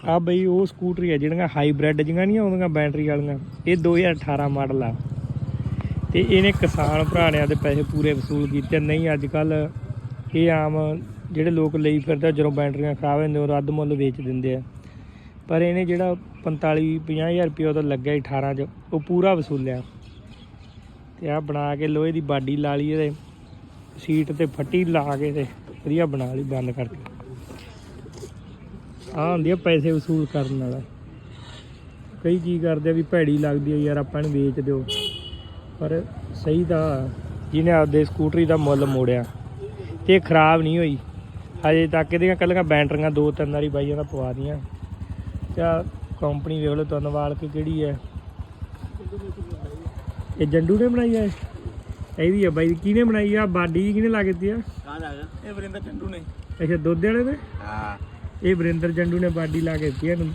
ਆ ਬਈ ਉਹ ਸਕੂਟਰੀ ਆ ਜਿਹੜੀਆਂ ਹਾਈਬ੍ਰਿਡ ਜਿਹੀਆਂ ਨਹੀਂ ਆਉਂਦੀਆਂ ਬੈਟਰੀ ਵਾਲੀਆਂ, ਇਹ 2018 ਮਾਡਲ ਆ। ਤੇ ਇਹਨੇ ਕਿਸਾਨ ਭਰਾਣਿਆਂ ਦੇ ਪੈਸੇ ਪੂਰੇ ਵਸੂਲ ਕੀਤੇ। ਨਹੀਂ ਅੱਜ ਕੱਲ੍ਹ ਇਹ ਆਮ ਜਿਹੜੇ ਲੋਕ ਲਈ ਫਿਰਦੇ ਜਦੋਂ ਬੈਟਰੀਆਂ ਖਰਾਬ ਹੁੰਦੇ ਉਹ ਰੱਦ ਮੁੱਲ ਵੇਚ ਦਿੰਦੇ ਆ, ਪਰ ਇਹਨੇ ਜਿਹੜਾ 45-50 ਹਜ਼ਾਰ ਰੁਪਇਆ ਉਹਦਾ ਲੱਗਿਆ 18 'ਚ ਉਹ ਪੂਰਾ ਵਸੂਲਿਆ। ਤੇ ਆਹ ਬਣਾ ਕੇ ਲੋਹੇ ਦੀ ਬਾਡੀ ਲਾ ਲਈ, ਇਹਦੇ ਸੀਟ ਤੇ ਫੱਟੀ ਲਾ ਕੇ ਤੇ ਵਧੀਆ ਬਣਾ ਲਈ ਬੰਦ ਕਰਕੇ। ਆਹ ਹੁੰਦੀ ਆ ਪੈਸੇ ਵਸੂਲ ਕਰਨ ਵਾਲਾ। ਕਈ ਕੀ ਕਰਦੇ ਆ ਵੀ ਭੈੜੀ ਲੱਗਦੀ ਆ ਯਾਰ ਆਪਾਂ ਨੂੰ ਵੇਚ ਦਿਓ, ਪਰ ਸਹੀ ਤਾਂ ਜਿਹਨੇ ਆਪਦੇ ਸਕੂਟਰੀ ਦਾ ਮੁੱਲ ਮੋੜਿਆ ਤੇ ਖਰਾਬ ਨਹੀਂ ਹੋਈ ਹਜੇ ਤੱਕ। ਇਹਦੀਆਂ ਇਕੱਲੀਆਂ ਬੈਟਰੀਆਂ 2-3 ਵਾਰੀ ਬਾਈਆਂ ਦਾ ਪਵਾ ਦੀਆਂ। ਚਾ ਕੰਪਨੀ ਵੇਖ ਲਓ ਧੰਨਵਾਦ ਕਿ ਕਿਹੜੀ ਹੈ, ਇਹ ਜੰਡੂ ਨੇ ਬਣਾਈ ਹੈ। ਇਹਦੀ ਆ ਬਾਈ ਕਿਹਨੇ ਬਣਾਈ ਆ? ਬਾਡੀ ਕਿਹਨੇ ਲਾ ਕੇ ਦਿੱਤੀ ਆ? ਇਹ ਵਰਿੰਦਰ ਜੰਡੂ ਨੇ। ਅੱਛਾ ਦੁੱਧ ਵਾਲੇ ਨੇ। ਹਾਂ ਇਹ ਵਰਿੰਦਰ ਜੰਡੂ ਨੇ ਬਾਡੀ ਲਾ ਕੇ ਦਿੱਤੀ ਇਹਨੂੰ।